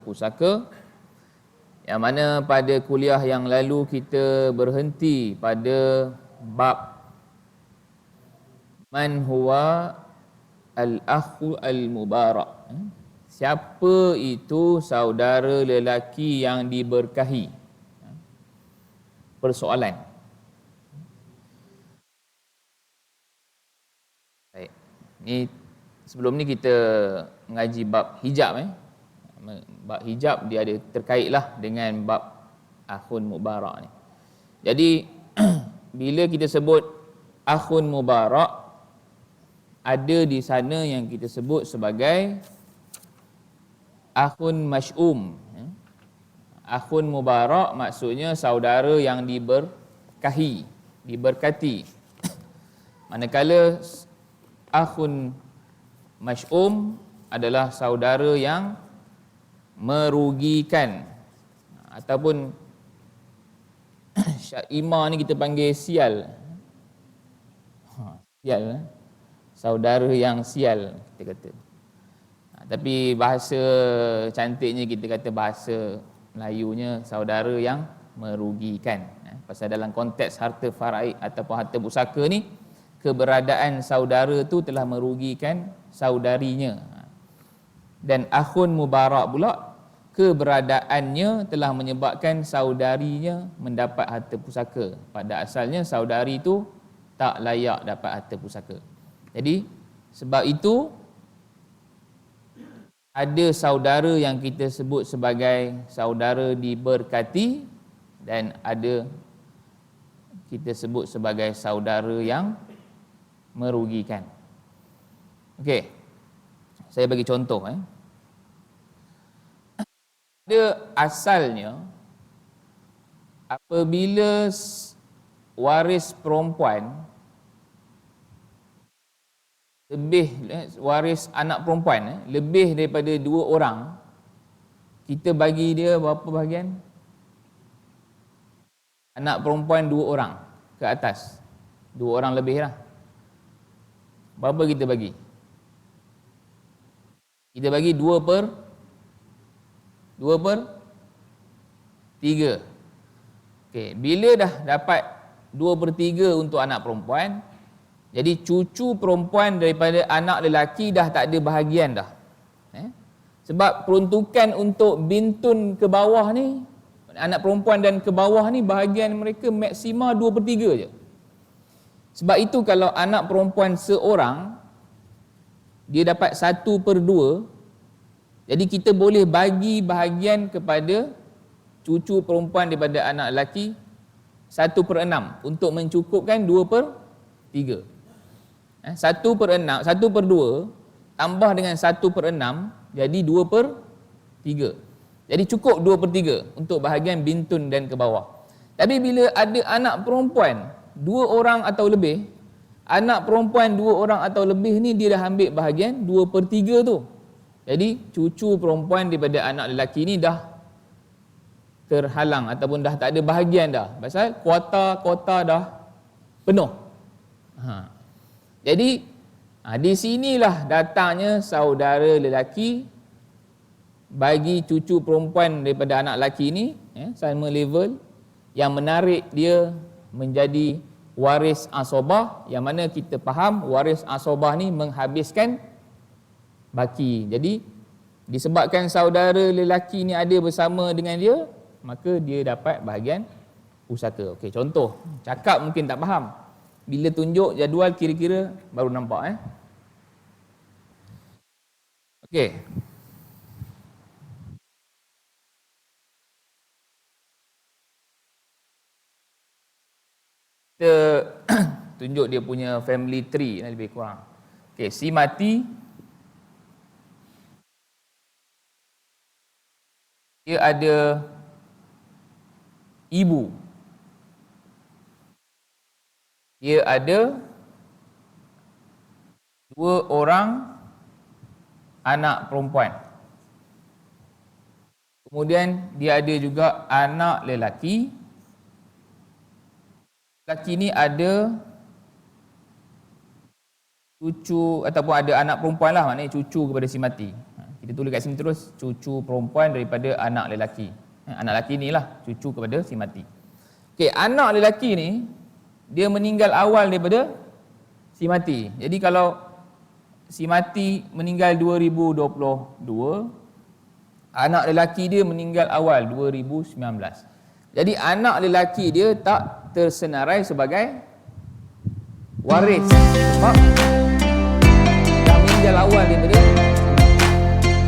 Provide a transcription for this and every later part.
pusaka, yang mana pada kuliah yang lalu kita berhenti pada bab man huwa al-akhu al-mubarak. Siapa itu saudara lelaki yang diberkahi? Persoalan. Baik. Ni sebelum ni kita mengaji bab hijab. Bab hijab dia ada terkaitlah dengan bab akhun mubarak ni. Jadi bila kita sebut akhun mubarak, ada di sana yang kita sebut sebagai akhun masy'um. Akhun mubarak maksudnya saudara yang diberkahi, diberkati. Manakala akhun masy'um adalah saudara yang merugikan, ataupun syaimah ni kita panggil sial. Sial, saudara yang sial kita kata. Tapi bahasa cantiknya kita kata, bahasa Melayunya saudara yang merugikan. Pasal dalam konteks harta faraid ataupun harta pusaka ni, keberadaan saudara tu telah merugikan saudarinya. Dan akhun mubarak pula, keberadaannya telah menyebabkan saudarinya mendapat harta pusaka. Pada asalnya saudari tu tak layak dapat harta pusaka. Jadi sebab itu ada saudara yang kita sebut sebagai saudara diberkati, dan ada kita sebut sebagai saudara yang merugikan. Okey, saya bagi contoh. Ada asalnya apabila waris perempuan waris anak perempuan lebih daripada 2 orang, kita bagi dia berapa bahagian? Anak perempuan 2 orang ke atas, 2 orang lebih lah. Berapa kita bagi? Kita bagi 2 per 3. Okey, bila dah dapat 2 per 3 untuk anak perempuan, jadi cucu perempuan daripada anak lelaki dah tak ada bahagian dah. Sebab peruntukan untuk bintun ke bawah ni, anak perempuan dan ke bawah ni, bahagian mereka maksima 2 per 3 je. Sebab itu kalau anak perempuan seorang, dia dapat 1 per 2, jadi kita boleh bagi bahagian kepada cucu perempuan daripada anak lelaki 1 per 6 untuk mencukupkan 2 per 3. 1 per 6, 1 per 2 tambah dengan 1 per 6 jadi 2 per 3. Jadi cukup 2 per 3 untuk bahagian bintun dan ke bawah. Tapi bila ada anak perempuan 2 orang atau lebih, anak perempuan 2 orang atau lebih ni dia dah ambil bahagian 2 per 3 tu. Jadi cucu perempuan daripada anak lelaki ni dah terhalang ataupun dah tak ada bahagian dah. Pasal kuota dah penuh. Jadi di sinilah datangnya saudara lelaki bagi cucu perempuan daripada anak lelaki ni, sama level, yang menarik dia menjadi waris asobah, yang mana kita faham waris asobah ni menghabiskan baki. Jadi disebabkan saudara lelaki ni ada bersama dengan dia, maka dia dapat bahagian pusaka. Okey, contoh, cakap mungkin tak faham. Bila tunjuk jadual kira-kira baru nampak. Okey. Kita tunjuk dia punya family tree lebih kurang. Okey, si mati dia ada ibu. Dia ada 2 orang anak perempuan. Kemudian dia ada juga anak lelaki. Lelaki ni ada cucu ataupun ada anak perempuan lah, maknanya cucu kepada si mati. Kita Dia tulis kat sini terus cucu perempuan daripada anak lelaki. Anak lelaki ni lah cucu kepada si mati. Okey, anak lelaki ni dia meninggal awal daripada si mati. Jadi kalau si mati meninggal 2022, anak lelaki dia meninggal awal 2019. Jadi anak lelaki dia tak tersenarai sebagai waris sebab dah meninggal awal daripada.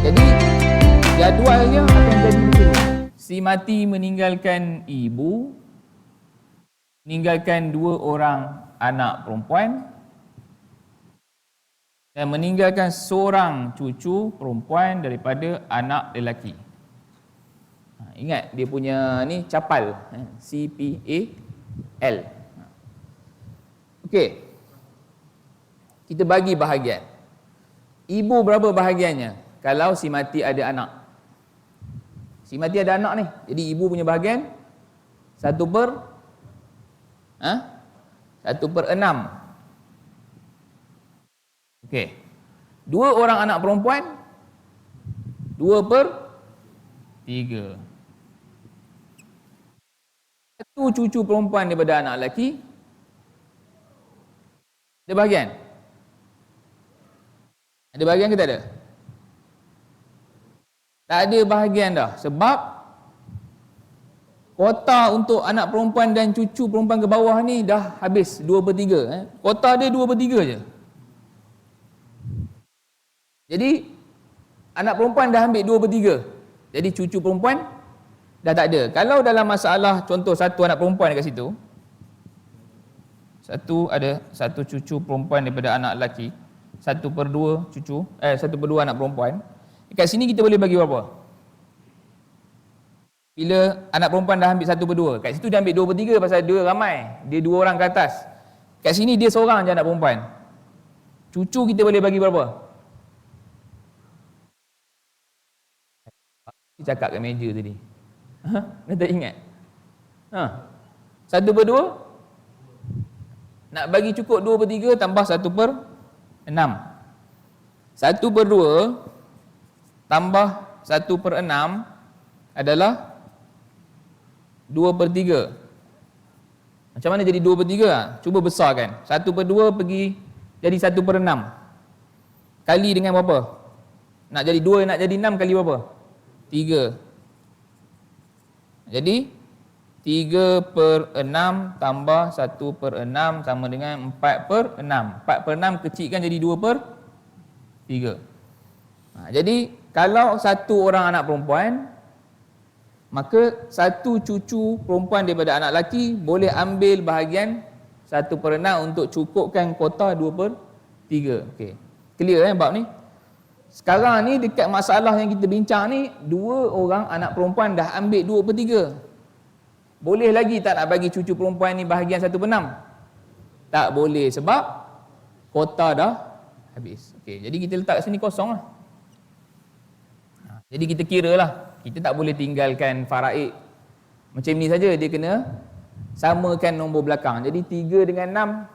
Jadi jadualnya akan jadi macam ni. Si mati meninggalkan ibu, meninggalkan 2 orang anak perempuan dan meninggalkan seorang cucu perempuan daripada anak lelaki. Ingat dia punya ni capal, CPAL. Okey. Kita bagi bahagian. Ibu berapa bahagiannya kalau si mati ada anak? Si mati ada anak ni. Jadi ibu punya bahagian 1/6. Okey. 2 orang anak perempuan 2/3. Satu cucu perempuan daripada anak lelaki ada bahagian? Ada bahagian ke tak ada? Tak ada bahagian dah. Sebab kuota untuk anak perempuan dan cucu perempuan ke bawah ni dah habis 2/3. Kuota dia 2/3 je. Jadi anak perempuan dah ambil 2/3. Jadi cucu perempuan dah tak ada. Kalau dalam masalah contoh satu anak perempuan dekat situ, satu cucu perempuan daripada anak lelaki, 1/2 cucu, 1/2 anak perempuan. Dekat sini kita boleh bagi berapa? Bila anak perempuan dah ambil 1/2, kat situ dia ambil 2/3 pasal dia ramai. Dia 2 orang ke atas. Kat sini dia seorang je anak perempuan. Cucu kita boleh bagi berapa? Dia cakap kat meja tadi. Dia tak ingat. 1/2 nak bagi cukup 2/3 tambah 1/6. 1/2 tambah 1/6 adalah 2/3. Macam mana jadi 2/3? Cuba besarkan. 1/2 pergi jadi 1/6. Kali dengan berapa? Nak jadi 2, nak jadi 6 kali berapa? 3. Jadi 3/6 tambah 1/6 sama dengan 4/6. 4/6 kecilkan jadi 2/3. Jadi kalau satu orang anak perempuan, maka satu cucu perempuan daripada anak lelaki boleh ambil bahagian 1/6 untuk cukupkan kuota 2/3. Okey. Clear bab ni? Sekarang ni dekat masalah yang kita bincang ni, 2 orang anak perempuan dah ambil 2/3. Boleh lagi tak nak bagi cucu perempuan ni bahagian 1/6? Tak boleh sebab kuota dah habis. Okey, jadi kita letak kat sini kosong lah. Jadi kita kira lah, kita tak boleh tinggalkan faraid macam ni saja, dia kena samakan nombor belakang. Jadi 3 dengan 6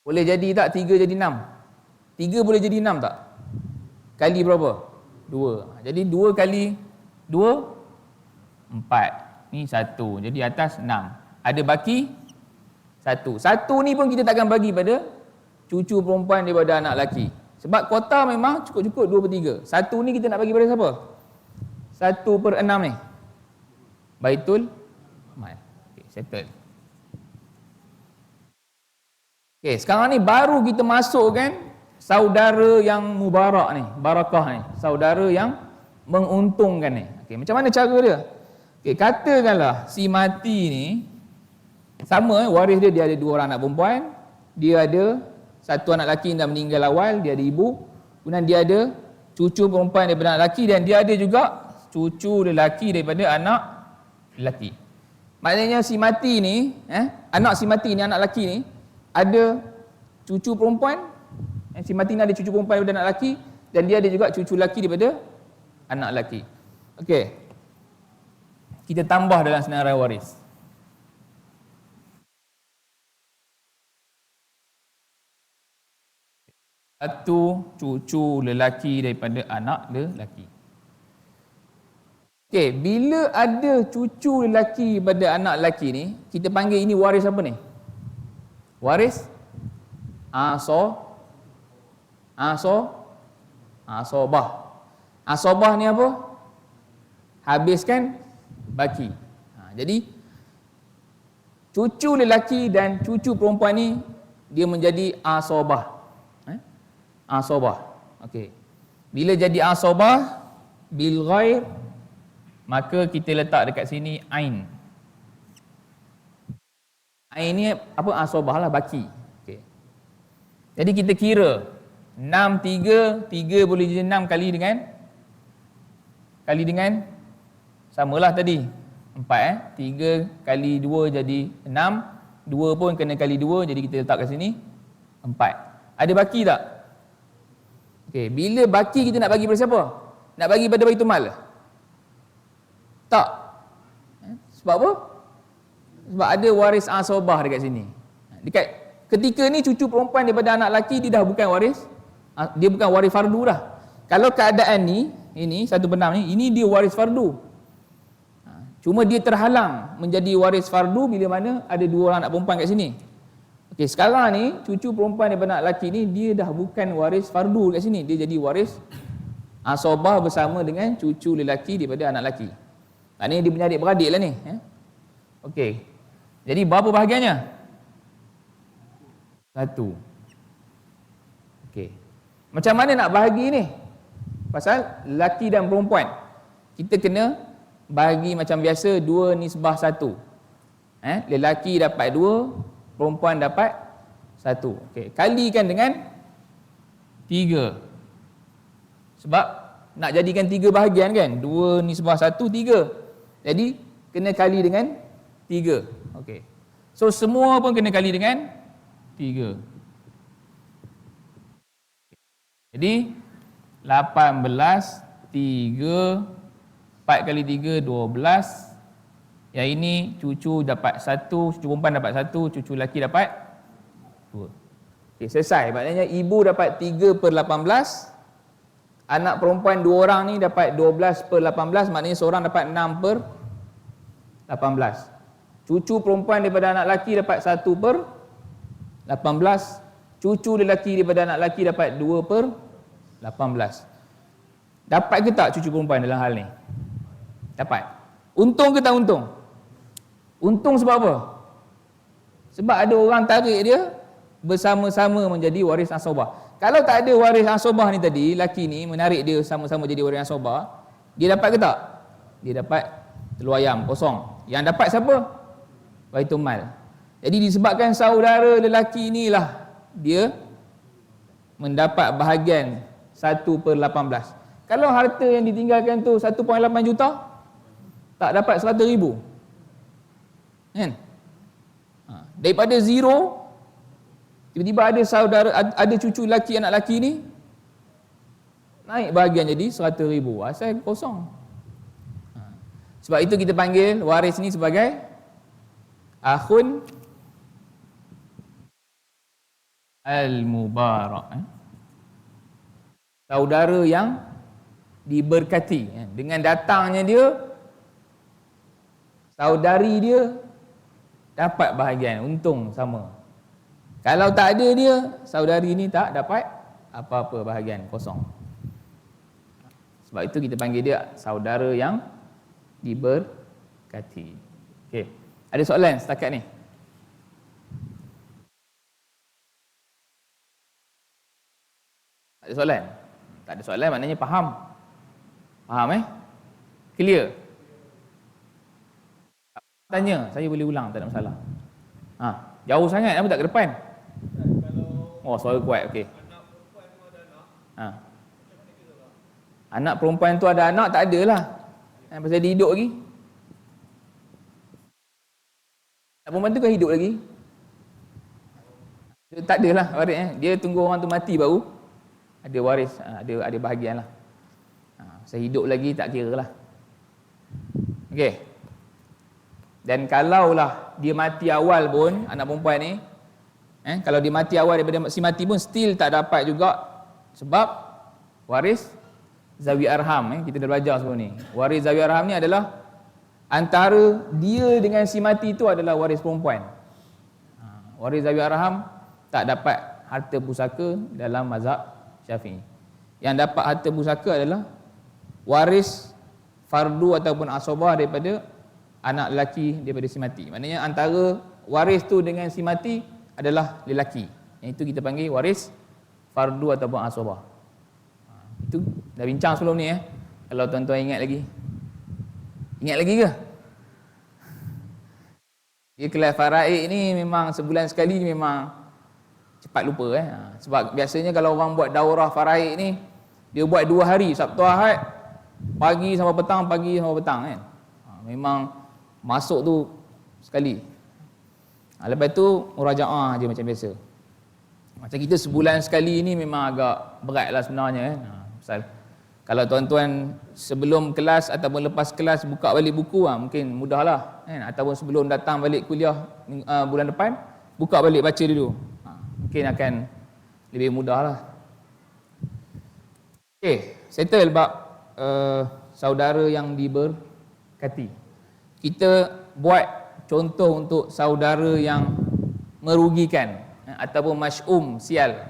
boleh jadi tak? 3 jadi 6. 3 boleh jadi 6 tak? Kali berapa? 2. Jadi 2 kali 2, 4. Ni 1. Jadi atas 6. Ada baki 1. 1 ni pun kita takkan bagi pada cucu perempuan daripada anak lelaki. Sebab kuota memang cukup-cukup 2/3. 1 ni kita nak bagi pada siapa? 1/6 ni. Baitul Mal. Okay, settle. Okay, sekarang ni baru kita masukkan saudara yang mubarak ni, barakah ni, saudara yang menguntungkan ni. Okey, macam mana cara dia? Okey, katakanlah si mati ni sama waris dia ada 2 orang anak perempuan, dia ada satu anak lelaki yang dah meninggal awal, dia ada ibu, kemudian dia ada cucu perempuan daripada anak lelaki dan dia ada juga cucu lelaki daripada anak lelaki. Maknanya si mati ni, anak si mati ni, anak lelaki ni ada cucu perempuan. Si mati ni ada cucu perempuan daripada anak lelaki dan dia ada juga cucu lelaki daripada anak lelaki. Okey. Kita tambah dalam senarai waris. satu cucu lelaki daripada anak lelaki. Okey, bila ada cucu lelaki pada anak lelaki ni, kita panggil ini waris apa ni? Waris asobah. Asobah ni apa? Habiskan baki. Jadi cucu lelaki dan cucu perempuan ni dia menjadi asobah. Asobah. Okey. Bila jadi asobah bil ghair, maka kita letak dekat sini ain. Ain ni apa? Asobah lah, baki. Okey. Jadi kita kira 6 3 boleh jadi 6 kali dengan samalah tadi 4 3 kali 2 jadi 6, 2 pun kena kali 2, jadi kita letak kat sini 4. Ada baki tak? Okey, bila baki kita nak bagi pada siapa? Nak bagi pada Baitul Mal? Tak. Sebab apa? Sebab ada waris asobah dekat sini. Dekat ketika ni cucu perempuan daripada anak lelaki dia dah bukan waris, dia bukan waris fardu dah. Kalau keadaan ni, ini 1/6 ni, ini dia waris fardu. Cuma dia terhalang menjadi waris fardu bila mana ada 2 orang anak perempuan kat sini. Okey, sekarang ni cucu perempuan daripada anak lelaki ni dia dah bukan waris fardu kat sini, dia jadi waris asobah bersama dengan cucu lelaki daripada anak lelaki. Maknanya dia punya adik-beradik lah ni. Okey. Jadi berapa bahagiannya? 1. Okey. Macam mana nak bahagi ni? Pasal lelaki dan perempuan. Kita kena bahagi macam biasa 2:1. Lelaki dapat 2, perempuan dapat 1. Okey, kalikan dengan 3. Sebab nak jadikan 3 bahagian kan? 2:1, 3. Jadi kena kali dengan 3. Okey. So semua pun kena kali dengan 3. Jadi 18, 3, 4 kali 3, 12. Yang ini cucu dapat 1, cucu perempuan dapat 1, cucu lelaki dapat 2. Okey, selesai. Maknanya ibu dapat 3/18. Anak perempuan 2 orang ni dapat 12/18. Maknanya seorang dapat 6/18. Cucu perempuan daripada anak lelaki dapat 1/18. Cucu lelaki daripada anak lelaki dapat 2/18. Dapat ke tak cucu perempuan dalam hal ni? Dapat. Untung ke tak untung? Untung sebab apa? Sebab ada orang tarik dia bersama-sama menjadi waris asobah. Kalau tak ada waris asobah ni tadi, lelaki ni menarik dia sama-sama jadi waris asobah, dia dapat ke tak? Dia dapat telur ayam kosong. Yang dapat siapa? Baitul Mal. Jadi disebabkan saudara lelaki inilah dia mendapat bahagian 1/18. Kalau harta yang ditinggalkan tu 1.8 juta, tak dapat 100,000. Kan? Daripada zero, tiba-tiba ada saudara, ada cucu lelaki, anak lelaki ni naik bahagian jadi 100,000. Asal kosong. Sebab itu kita panggil waris ni sebagai akhun al-mubarak. Saudara yang diberkati. Dengan datangnya dia, saudari dia dapat bahagian, untung sama. Kalau tak ada dia, saudari ni tak dapat apa-apa bahagian, kosong. Sebab itu kita panggil dia saudara yang diberkati. Okey. Ada soalan setakat ni? Tak ada soalan? Tak ada soalan maknanya faham. Faham Clear? Tanya, saya boleh ulang, tak ada masalah. Jauh sangat, apa tak ke depan? Oh, suara kuat, okey. Anak perempuan tu ada anak, tak ada lah. Pasal dia hidup lagi. Anak perempuan tu kan hidup lagi? Dia tak ada lah waris. Dia tunggu orang tu mati baru ada waris, ada bahagian lah. Saya hidup lagi tak kira lah. Okey. Dan kalaulah dia mati awal pun, anak perempuan ni, kalau dia mati awal daripada si mati pun still tak dapat juga Sebab waris zawi arham, kita dah belajar sebelum ni. Waris zawi arham ni adalah antara dia dengan si mati itu adalah waris perempuan. Waris zawi arham tak dapat harta pusaka dalam mazhab Syafi'i. Yang dapat harta pusaka adalah waris fardu ataupun asabah daripada anak lelaki daripada si mati. Maknanya antara waris tu dengan si mati adalah lelaki. Yang itu kita panggil waris fardu ataupun asabah. Itu dah bincang sebelum ni Kalau tuan-tuan ingat lagi. Ingat lagi ke? Dia kelas faraid ni memang sebulan sekali memang cepat lupa Sebab biasanya kalau orang buat daurah faraid ni, dia buat 2 hari, Sabtu Ahad, pagi sampai petang, pagi sampai petang Memang masuk tu sekali. Lepas tu murajaah je macam biasa. Macam kita sebulan sekali ni memang agak berat lah sebenarnya Pasal kalau tuan-tuan sebelum kelas ataupun lepas kelas buka balik buku mungkin mudah lah Ataupun sebelum datang balik kuliah bulan depan, buka balik baca dulu, mungkin akan lebih mudah lah. Okay, settle bab saudara yang diberkati. Kita buat contoh untuk saudara yang merugikan ataupun masy'um, sial.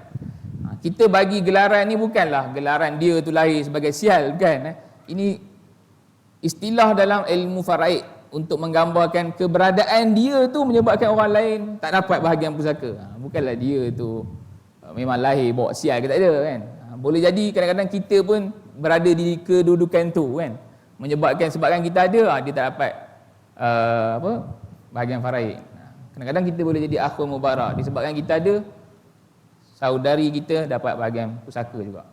Kita bagi gelaran ni bukanlah gelaran dia tu lahir sebagai sial, bukan. Ini istilah dalam ilmu faraid untuk menggambarkan keberadaan dia tu menyebabkan orang lain tak dapat bahagian pusaka. Bukanlah dia tu memang lahir bawa sial ke, tak ada kan. Boleh jadi kadang-kadang kita pun berada di kedudukan tu kan, sebabkan kita ada, dia tak dapat bahagian faraid. Kadang-kadang kita boleh jadi akhul mubarak disebabkan kita ada, saudari kita dapat bahagian pusaka juga.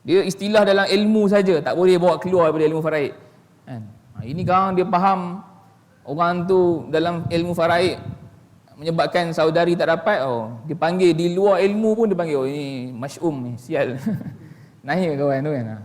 Dia istilah dalam ilmu saja, tak boleh bawa keluar daripada ilmu faraid kan. Ini sekarang dia faham orang tu dalam ilmu faraid menyebabkan saudari tak dapat, dia panggil di luar ilmu pun dia panggil, ini masy'um ni, sial. Naya kawan tu kan.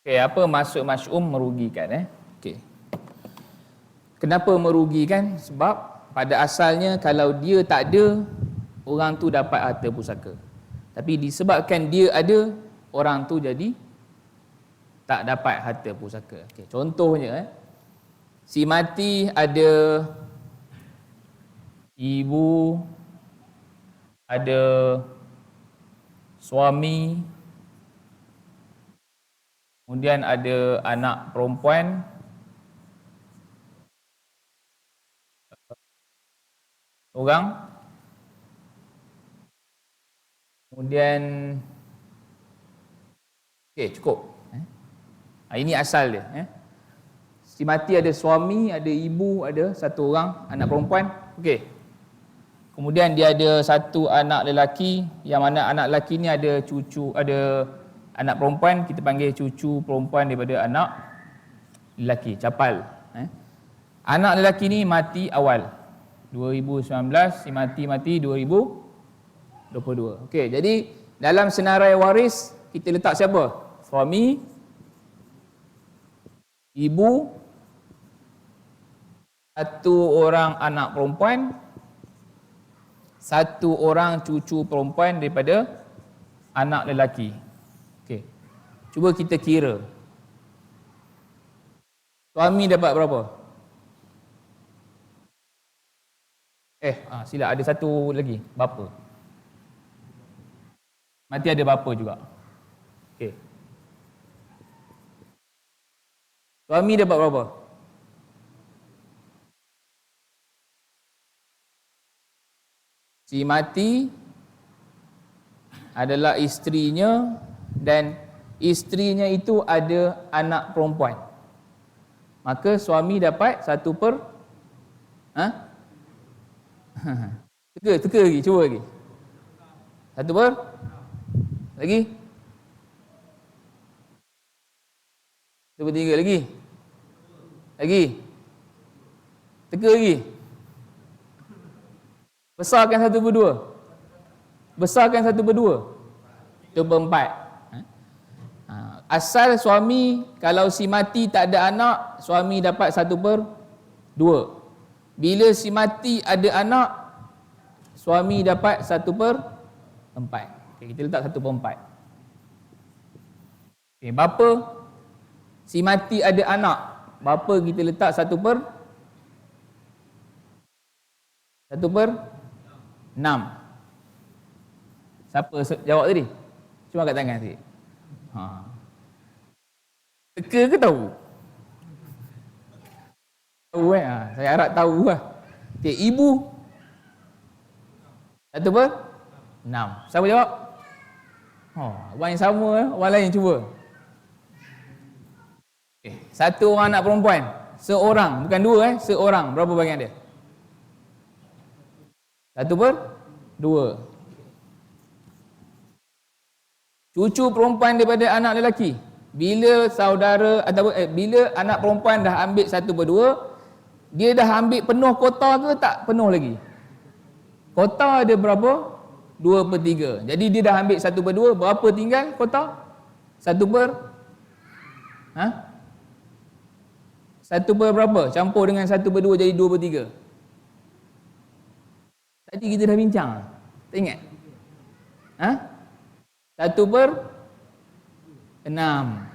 Okay, apa maksud masy'um merugikan? Okay. Kenapa merugikan? Sebab pada asalnya kalau dia tak ada, orang tu dapat harta pusaka. Tapi disebabkan dia ada, orang tu jadi tak dapat harta pusaka. Okay, contohnya, si mati ada ibu, ada suami, kemudian ada anak perempuan, orang, kemudian cukup. Ini asal dia. Si mati ada suami, ada ibu, ada satu orang anak perempuan. Kemudian dia ada satu anak lelaki, yang mana anak lelaki ni ada cucu, ada anak perempuan, kita panggil cucu perempuan daripada anak lelaki, capal. Anak lelaki ni mati awal 2019, si mati 2022. Okey, jadi dalam senarai waris kita letak siapa? Suami, ibu, satu orang anak perempuan, satu orang cucu perempuan daripada anak lelaki. Okey. Cuba kita kira. Suami dapat berapa? Silap, ada satu lagi, bapa. Mati ada bapa juga. Okey. Suami dapat berapa? Si mati adalah isterinya, dan isterinya itu ada anak perempuan. Maka suami dapat 1/4. Teka lagi, cuba lagi. 1 per? Lagi? 1 per 3 lagi? Lagi? Teka lagi? Besarkan 1 per 2? Besarkan 1 per 2? 1 per 4. Asal suami, kalau si mati tak ada anak, suami dapat 1 per 2. Bila si mati ada anak, suami dapat 1 per 4. Okay, kita letak 1 per 4. Okay, bapa, si mati ada anak, bapa kita letak 1 per 6. Siapa jawab tadi? Cuma angkat tangan sikit. Teka ke tahu? Tahu saya harap tahu lah. Okay, ibu 1 per 6. Siapa jawab? Abang yang sama, orang lain cuba. Okay. 1 orang anak perempuan, seorang, bukan 2 seorang, berapa bagian dia? 1 per 2. Cucu perempuan daripada anak lelaki, bila saudara ataupun bila anak perempuan dah ambil 1 per 2, dia dah ambil penuh kota ke tak penuh lagi? Kota ada berapa? 2 per 3. Jadi dia dah ambil 1 per 2, berapa tinggal kota? 1 per 1 per berapa? Campur dengan 1 per 2 jadi 2 per 3. Tadi kita dah bincang. Tak ingat? 1 per 6.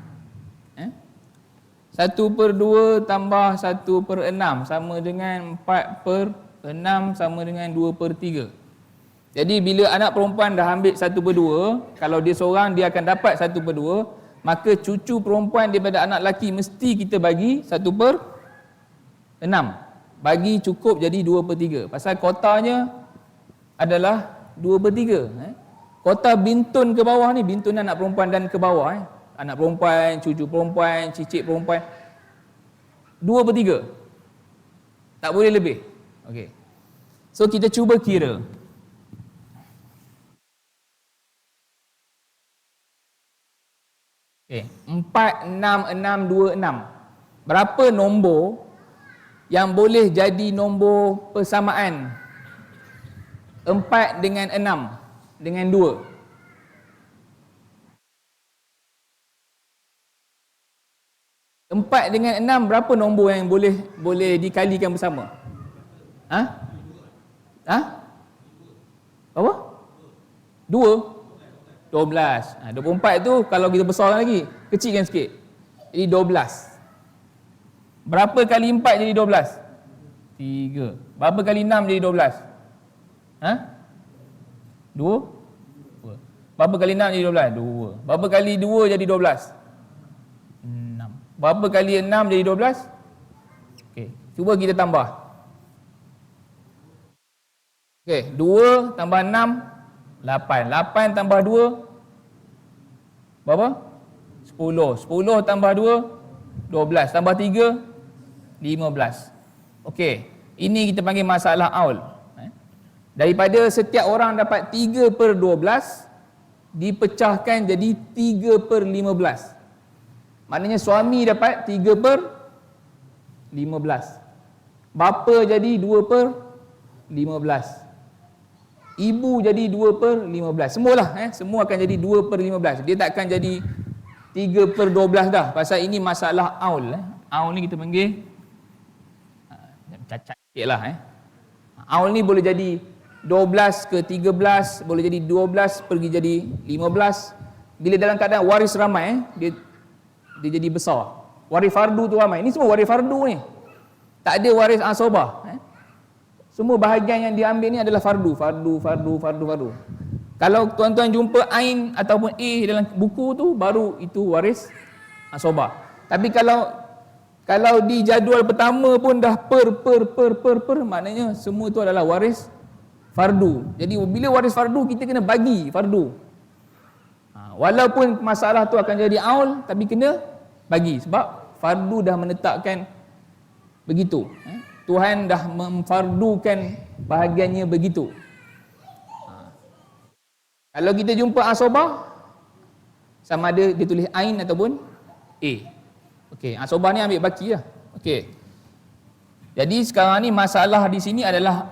1 per 2 tambah 1 per 6 sama dengan 4 per 6 sama dengan 2 per 3. Jadi bila anak perempuan dah ambil 1 per 2, kalau dia seorang dia akan dapat 1 per 2, maka cucu perempuan daripada anak lelaki mesti kita bagi 1 per 6. Bagi cukup jadi 2 per 3. Pasal kotanya adalah 2 per 3. Kota bintun ke bawah ni, bintun anak perempuan dan ke bawah. Anak perempuan, cucu perempuan, cicit perempuan. 2 per 3. Tak boleh lebih. Okey. So kita cuba kira. Okey, 4, 6, 6, 2, 6. Berapa nombor yang boleh jadi nombor persamaan? 4 dengan 6 dengan 2. 4 dengan 6 berapa nombor yang boleh dikalikan bersama? Berapa? 2? 12. 24 tu kalau kita besarkan lagi, kecilkan sikit. Jadi 12. Berapa kali 4 jadi 12? 3. Berapa kali 6 jadi 12? 2? Berapa kali 6 jadi 12? 2. Berapa kali 2 jadi 12? 6. Berapa kali 6 jadi 12? Okey, cuba kita tambah. Okey, 2 tambah 6, 8. 8 tambah 2, berapa? 10. 10 tambah 2, 12. Tambah 3, 15. Okey, ini kita panggil masalah aul. Daripada setiap orang dapat 3 per 12, dipecahkan jadi 3 per 15. Maknanya suami dapat 3 per 15. Bapa jadi 2 per 15. Ibu jadi 2 per 15. Semualah, semua akan jadi 2 per 15. Dia tak akan jadi 3 per 12 dah. Pasal ini masalah aul. Aul ni kita panggil, cacat sikit lah. Aul ni boleh jadi 12 ke 13, boleh jadi 12 pergi jadi 15. Bila dalam keadaan waris ramai, dia jadi besar. Waris fardu tu ramai. Ini semua waris fardu ni. Tak ada waris asabah. Semua bahagian yang diambil ni adalah fardu. Kalau tuan-tuan jumpa ain ataupun A dalam buku tu, baru itu waris asabah. Tapi kalau di jadual pertama pun dah per, maknanya semua tu adalah waris fardu. Jadi bila waris fardu, kita kena bagi fardu. Walaupun masalah tu akan jadi aul, tapi kena bagi. Sebab fardu dah menetapkan begitu. Tuhan dah memfardukan bahagiannya begitu. Kalau kita jumpa asobah, sama ada dia tulis ain ataupun a. Okey, asobah ni ambil baki lah. Okey. Jadi sekarang ni masalah di sini adalah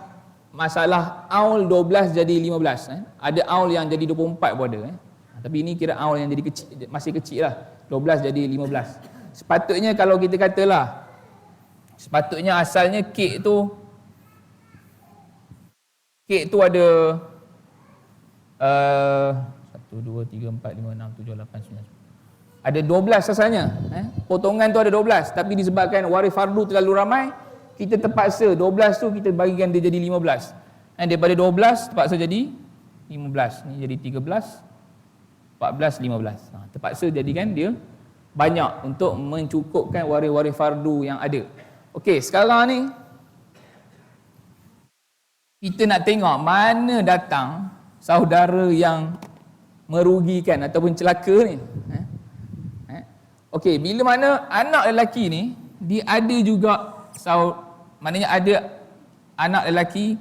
masalah aul 12 jadi 15. Ada aul yang jadi 24 pun ada. Tapi ini kira aul yang jadi kecil, masih kecil lah. 12 jadi 15. Sepatutnya kalau kita katalah, sepatutnya asalnya kek tu ada 1, 2, 3, 4, 5, 6, 7, 8, 9, 10. Ada 12 asalnya. Potongan tu ada 12. Tapi disebabkan waris fardu terlalu ramai, kita terpaksa 12 tu kita bagikan dia jadi 15. Daripada 12 terpaksa jadi 15. Ni jadi 13, 14, 15. Terpaksa jadikan dia banyak untuk mencukupkan waris-waris fardu yang ada. Okey, sekarang ni kita nak tengok mana datang saudara yang merugikan ataupun celaka ni. Okey, bila mana anak lelaki ni dia ada juga maknanya ada anak lelaki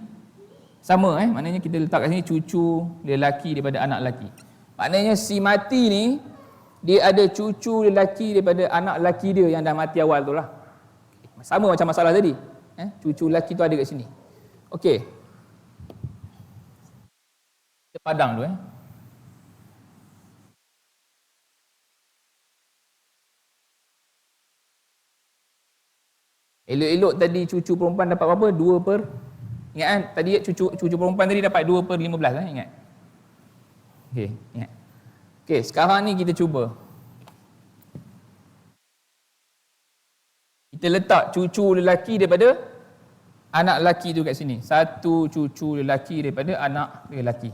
sama maknanya kita letak kat sini cucu lelaki daripada anak lelaki. Maknanya si mati ni dia ada cucu lelaki daripada anak lelaki dia yang dah mati awal tu lah. Sama macam masalah tadi. Cucu lelaki tu ada kat sini. Okey. Kita padang tu Elok-elok tadi cucu perempuan dapat berapa? 2 per. Ingat kan? Tadi cucu perempuan tadi dapat 2 per 15 ingat? Okey, ingat. Okey, sekarang ni kita cuba. Kita letak cucu lelaki daripada anak lelaki tu kat sini. Satu cucu lelaki daripada anak lelaki.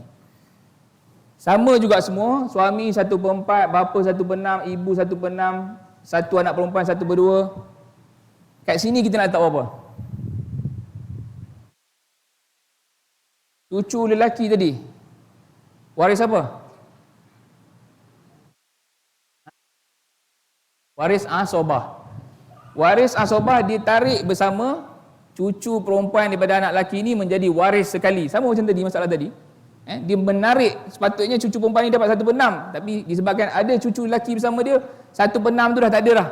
Sama juga semua, suami 1/4, bapa 1/6, ibu 1/6, satu anak perempuan 1/2. Kat sini kita nak letak berapa? Cucu lelaki tadi waris apa? Waris asobah. Waris asobah ditarik bersama cucu perempuan daripada anak lelaki ni menjadi waris sekali. Sama macam tadi, masalah tadi. Dia menarik, sepatutnya cucu perempuan ni dapat 1/6. Tapi disebabkan ada cucu lelaki bersama dia, 1/6 tu dah tak ada dah.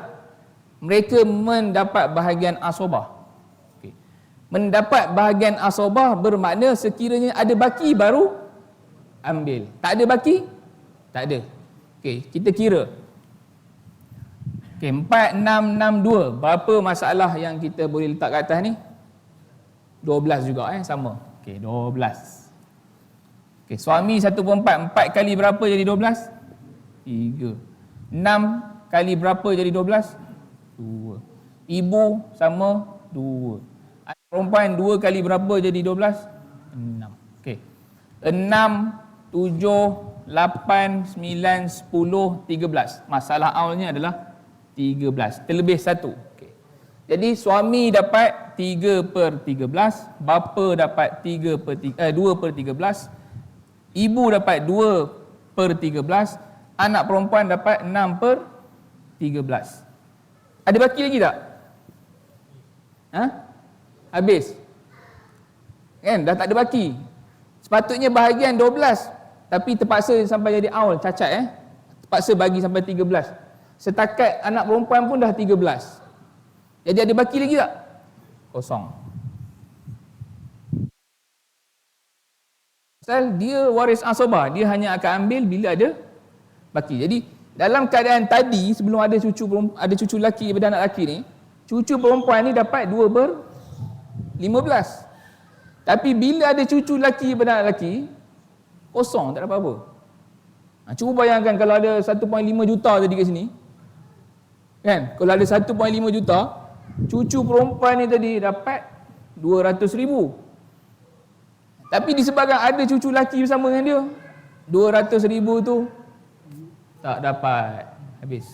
Mereka mendapat bahagian asobah. Okay. Mendapat bahagian asobah bermakna sekiranya ada baki baru ambil. Tak ada baki? Tak ada. Okey, kita kira. Okey, 4, 6, 6, 2. Berapa masalah yang kita boleh letak kat atas ni? 12 juga sama. Okey, 12. Okey, suami 1/4. 4 kali berapa jadi 12? 3. 6 kali berapa jadi 12? 2. Ibu sama 2. Anak perempuan 2 kali berapa jadi 12? 6. Okey. 6, 7, 8, 9, 10, 13. Masalah awalnya adalah 13. Terlebih 1. Okey. Jadi suami dapat 3/13, bapa dapat 2/13, ibu dapat 2/13, anak perempuan dapat 6/13. Ada baki lagi tak? Habis. Kan? Dah tak ada baki. Sepatutnya bahagian 12. Tapi terpaksa sampai jadi aul, cacat Terpaksa bagi sampai 13. Setakat anak perempuan pun dah 13. Jadi ada baki lagi tak? Kosong. Pasal dia waris asobah. Dia hanya akan ambil bila ada baki. Jadi dalam keadaan tadi sebelum ada cucu lelaki daripada anak lelaki ni, cucu perempuan ni dapat 2/15. Tapi bila ada cucu lelaki daripada anak lelaki, kosong, tak dapat apa. Cuba bayangkan kalau ada 1.5 juta tadi kat sini. Kan? Kalau ada 1.5 juta, cucu perempuan ni tadi dapat 200,000. Tapi disebabkan ada cucu lelaki bersama dengan dia, 200,000 tu tak dapat, habis.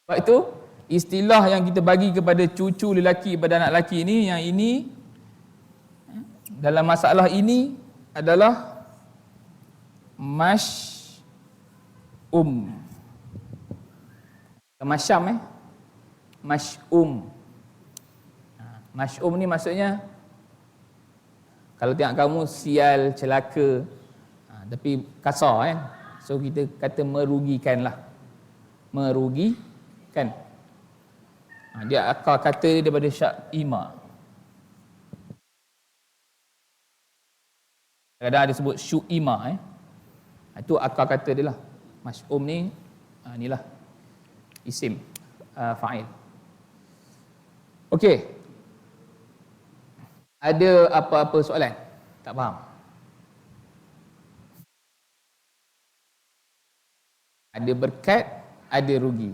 Sebab itu istilah yang kita bagi kepada cucu lelaki pada anak lelaki ni, yang ini dalam masalah ini adalah masyum. Masyum. Masy'um ni maksudnya kalau tengok kamu sial, celaka, tapi kasar kan. So kita kata merugikan lah. Merugikan. Dia akar kata dia daripada sya'ima. Kadang-kadang ada sebut syu'ima. Itu akar kata dia lah. Masy'um ni, inilah isim fa'il. Okey. Ada apa-apa soalan? Tak faham? Ada berkat, ada rugi.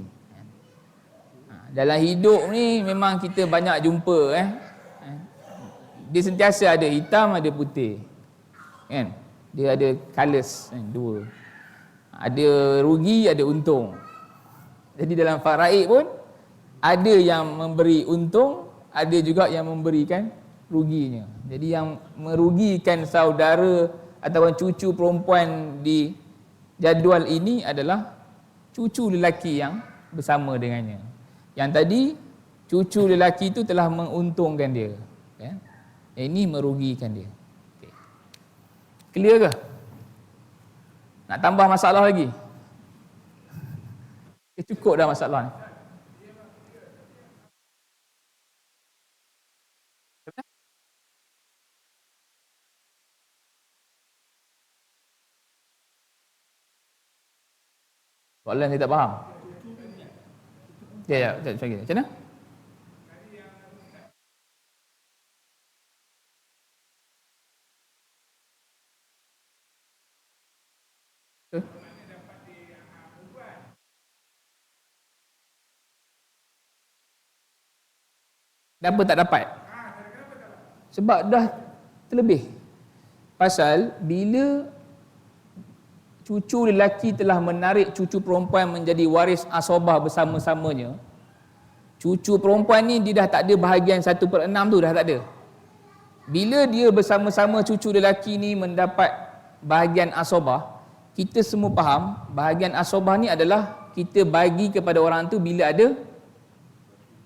Dalam hidup ni memang kita banyak jumpa dia sentiasa ada hitam, ada putih. Kan? Dia ada colours dua. Ada rugi, ada untung. Jadi dalam faraid pun ada yang memberi untung, ada juga yang memberikan ruginya. Jadi yang merugikan saudara ataupun cucu perempuan di jadual ini adalah cucu lelaki yang bersama dengannya. Yang tadi cucu lelaki itu telah menguntungkan dia. Ini merugikan dia. Okay. Clear ke? Nak tambah masalah lagi? Cukup dah masalah ni. Soalan saya tak faham. Ya, macam mana? Kenapa tak dapat? Sebab dah terlebih. Pasal bila cucu lelaki telah menarik cucu perempuan menjadi waris asobah bersama-samanya, cucu perempuan ni dia dah tak ada bahagian 1/6 tu, dah tak ada. Bila dia bersama-sama cucu lelaki ni mendapat bahagian asobah, kita semua faham bahagian asobah ni adalah kita bagi kepada orang tu bila ada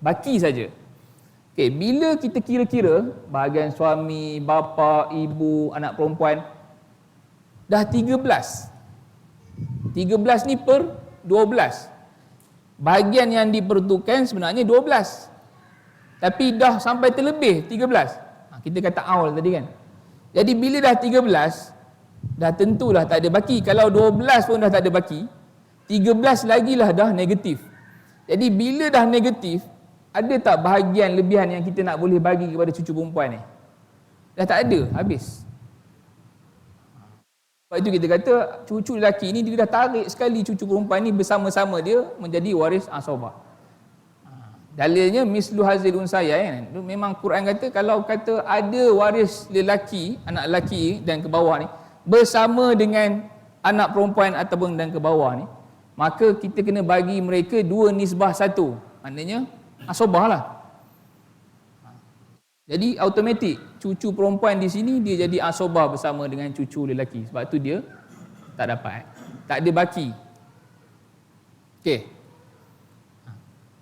baki saja. Okay, bila kita kira-kira bahagian suami, bapa, ibu, anak perempuan dah 13 ni per 12. Bahagian yang diperuntukkan sebenarnya 12. Tapi dah sampai terlebih 13. Kita kata awal tadi kan. Jadi bila dah 13, dah tentulah tak ada baki. Kalau 12 pun dah tak ada baki, 13 lagi lah dah negatif. Jadi bila dah negatif, ada tak bahagian lebihan yang kita nak boleh bagi kepada cucu perempuan ni? Dah tak ada, habis. Sebab itu kita kata cucu lelaki ni dia dah tarik sekali cucu perempuan ni bersama-sama dia menjadi waris asobah. Dalilnya mislu hazil unsaya kan. Memang Quran kata kalau kata ada waris lelaki, anak lelaki dan ke bawah ni bersama dengan anak perempuan ataupun dan ke bawah ni, maka kita kena bagi mereka 2:1. Maknanya asobah lah. Jadi automatik cucu perempuan di sini dia jadi asobah bersama dengan cucu lelaki. Sebab tu dia tak dapat, tak ada baki. Okey.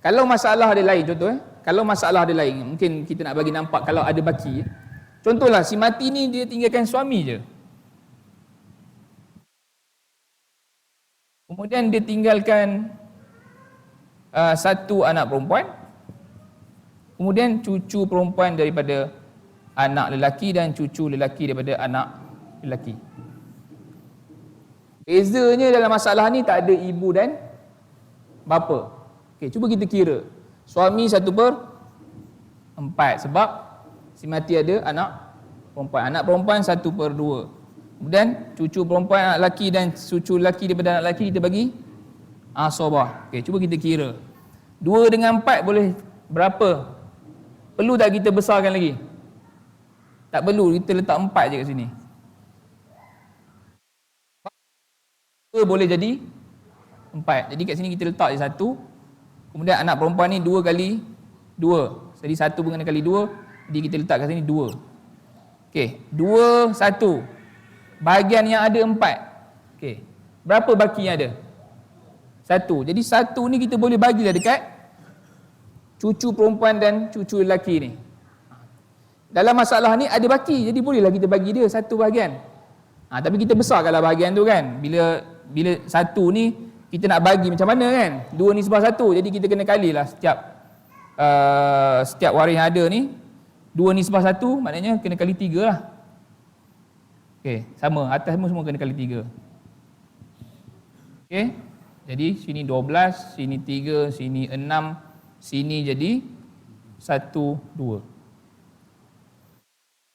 Kalau masalah ada lain, contoh kalau masalah ada lain, mungkin kita nak bagi nampak kalau ada baki. Contohlah si mati ni dia tinggalkan suami je. Kemudian dia tinggalkan satu anak perempuan. Kemudian cucu perempuan daripada anak lelaki dan cucu lelaki daripada anak lelaki. Bezanya dalam masalah ni tak ada ibu dan bapa. Okey, cuba kita kira. Suami 1/4 sebab si mati ada anak perempuan. Anak perempuan 1/2. Kemudian cucu perempuan anak lelaki dan cucu lelaki daripada anak lelaki kita bagi asobah. Okey, cuba kita kira. 2 dengan 4 boleh berapa? Perlu tak kita besarkan lagi? Tak perlu, kita letak 4 je kat sini. Boleh jadi 4. Jadi kat sini kita letak je 1. Kemudian anak perempuan ni 2 kali 2. Jadi 1 berkena kali 2. Jadi kita letak kat sini 2. Okey, 2, 1. Bahagian yang ada 4. Okey, berapa baki yang ada? 1. Jadi 1 ni kita boleh bagilah dekat cucu perempuan dan cucu lelaki ni. dalam masalah ni ada baki, jadi bolehlah kita bagi dia satu bahagian. Tapi kita besarkanlah bahagian tu kan. Bila satu ni kita nak bagi macam mana kan? 2 nisbah 1, jadi kita kena kalilah setiap waris yang ada ni 2 nisbah 1, maknanya kena kali 3 lah. Okey, sama, atas semua kena kali 3. Okey. Jadi sini 12, sini 3, sini 6, sini jadi 1, 2.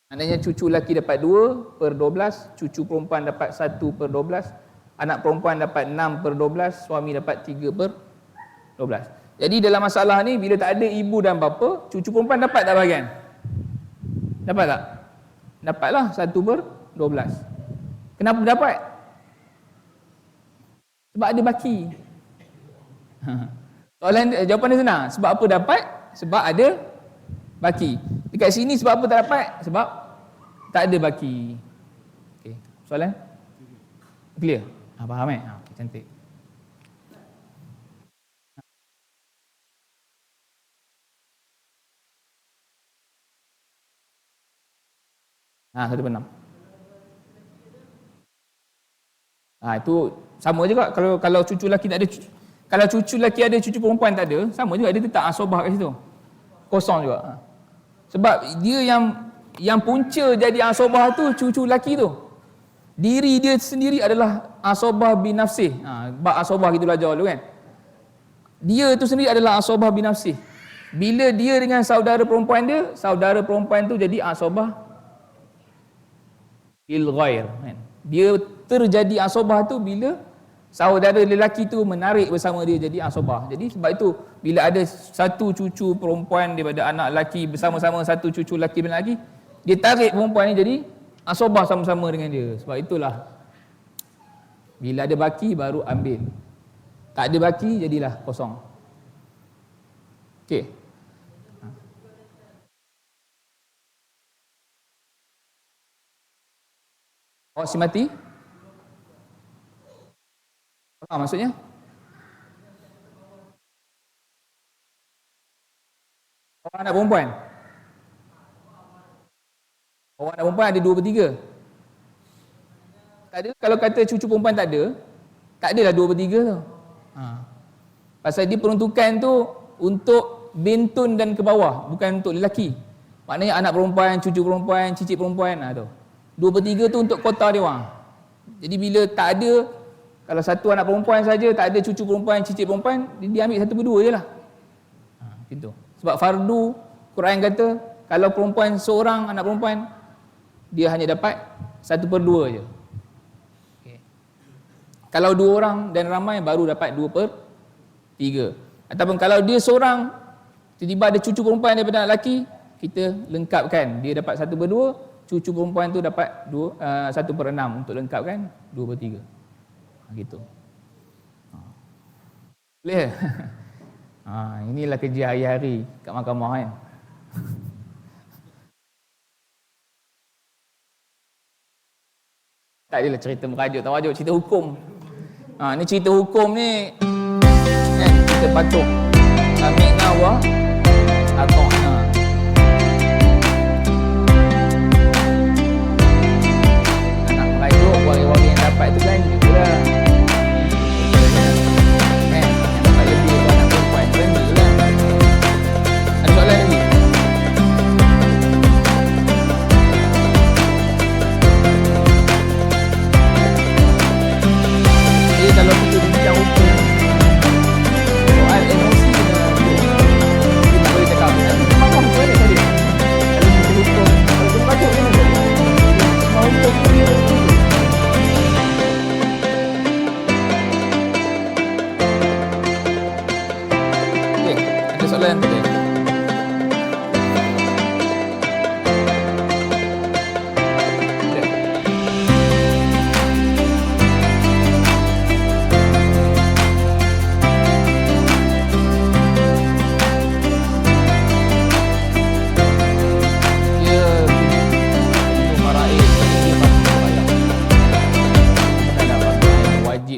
Maknanya cucu lelaki dapat 2/12, cucu perempuan dapat 1/12, anak perempuan dapat 6/12, suami dapat 3/12. Jadi dalam masalah ni bila tak ada ibu dan bapa, cucu perempuan dapat tak bahagian? Dapat tak? Dapatlah 1/12. Kenapa dapat? Sebab ada baki. Jawapan dia senang. Sebab apa dapat? Sebab ada baki. Dekat sini sebab apa tak dapat? Sebab tak ada baki. Okey, soalan? Clear? Faham okay, cantik. Satu per 6. Itu sama juga kalau cucu lelaki tak ada kalau cucu lelaki ada, cucu perempuan tak ada, sama juga dia tetap asobah kat situ. Kosong juga. Sebab dia yang punca jadi asobah tu cucu lelaki tu. Diri dia sendiri adalah asobah binafsih. Bab asobah kita belajar dulu kan. Dia tu sendiri adalah asobah binafsih. Bila dia dengan saudara perempuan dia, saudara perempuan tu jadi asobah bil ghair kan. Dia terjadi asobah tu bila saudara lelaki tu menarik bersama dia jadi asobah. Jadi sebab itu bila ada satu cucu perempuan daripada anak lelaki bersama-sama satu cucu lelaki dan lelaki, dia tarik perempuan ni jadi asobah sama-sama dengan dia. Sebab itulah bila ada baki baru ambil. Tak ada baki jadilah kosong. Okey. Si mati? Apa maksudnya? Orang anak perempuan? Orang anak perempuan ada 2/3. Tak ada. Kalau kata cucu perempuan tak adalah 2/3 tu. Pasal dia peruntukan tu untuk bintun dan ke bawah, bukan untuk lelaki. Maknanya anak perempuan, cucu perempuan, cicit perempuan tu. 2/3 tu untuk kota dia orang. Jadi bila tak ada, kalau satu anak perempuan saja, tak ada cucu perempuan, cicit perempuan, dia ambil 1/2 je lah. Gitu. Sebab fardu, Quran kata, kalau perempuan seorang, anak perempuan, dia hanya dapat 1/2 je. Okay. Kalau 2 orang dan ramai, baru dapat 2/3. Ataupun kalau dia seorang, tiba-tiba ada cucu perempuan daripada anak lelaki, kita lengkapkan. Dia dapat 1/2, cucu perempuan tu dapat 1/6 untuk lengkapkan 2/3. Gitu. Boleh? Inilah kerja hari-hari kat mahkamah kan. Tak adalah cerita merajuk, tak merajuk, cerita hukum. Ni cerita hukum ni kan, kita patut ambil nawa atau nak merajuk wari-wari yang dapat tu kan itulah. Yang dapat lebih tu anak perempuan tu kan itulah. Ada soalan lagi? Jadi kalau kita bincang hukum, soal emosi kita tak boleh cakap mahkamah tu ada tadi. Kalau kita hukum, kalau kita merajuk ni semua hukum dia. Okey, ada soalan tadi?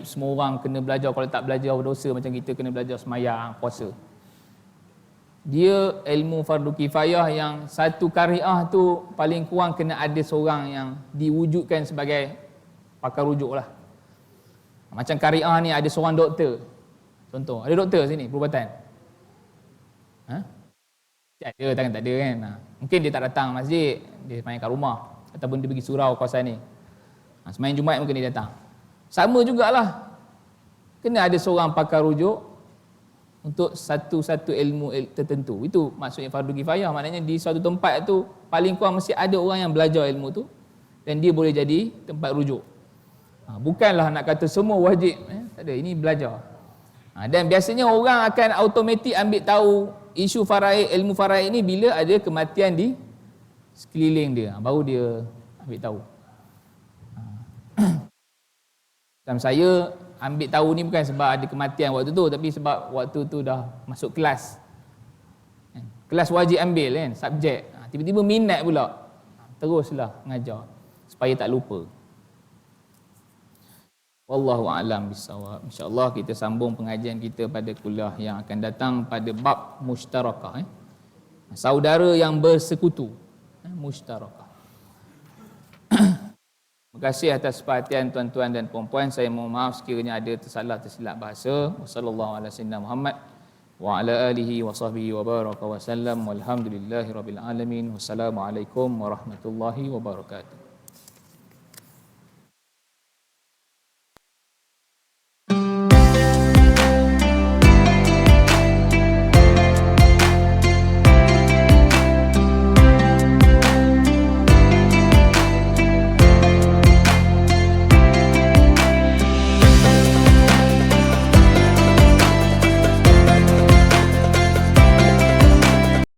Semua orang kena belajar, kalau tak belajar berdosa macam kita kena belajar semayang, puasa. dia ilmu fardu kifayah yang satu qariah tu paling kurang kena ada seorang yang diwujudkan sebagai pakar rujuk lah. Macam qariah ni ada seorang doktor. Contoh, ada doktor sini perubatan. Ha? Ada, takkan tak ada kan. Mungkin dia tak datang masjid, dia main kat rumah ataupun dia pergi surau kawasan ni. Semain Jumaat mungkin dia datang. Sama jugalah. Kena ada seorang pakar rujuk untuk satu-satu ilmu tertentu. Itu maksudnya fardu kifayah. Maknanya di suatu tempat tu paling kurang mesti ada orang yang belajar ilmu tu dan dia boleh jadi tempat rujuk. Bukanlah nak kata semua wajib. Tak ada, ini belajar. Dan biasanya orang akan automatik ambil tahu isu faraid, ilmu faraid ni bila ada kematian di sekeliling dia. Baru dia ambil tahu. Macam saya ambil tahu ni bukan sebab ada kematian waktu tu, tapi sebab waktu tu dah masuk kelas. Kelas wajib ambil kan, subjek. Tiba-tiba minat pula. Teruslah mengajar supaya tak lupa. Wallahu a'lam bissawab. Insya-Allah kita sambung pengajian kita pada kuliah yang akan datang pada bab mushtarakah. Saudara yang bersekutu. Mushtarakah. Terima kasih atas perhatian tuan-tuan dan puan-puan. Saya mohon maaf sekiranya ada tersalah tersilap bahasa. Wassallallahu ala sayyidina Muhammad wa ala alihi wa sahbihi wa baraka wa sallam. Walhamdulillahirabbil alamin. Wassalamualaikum warahmatullahi wabarakatuh.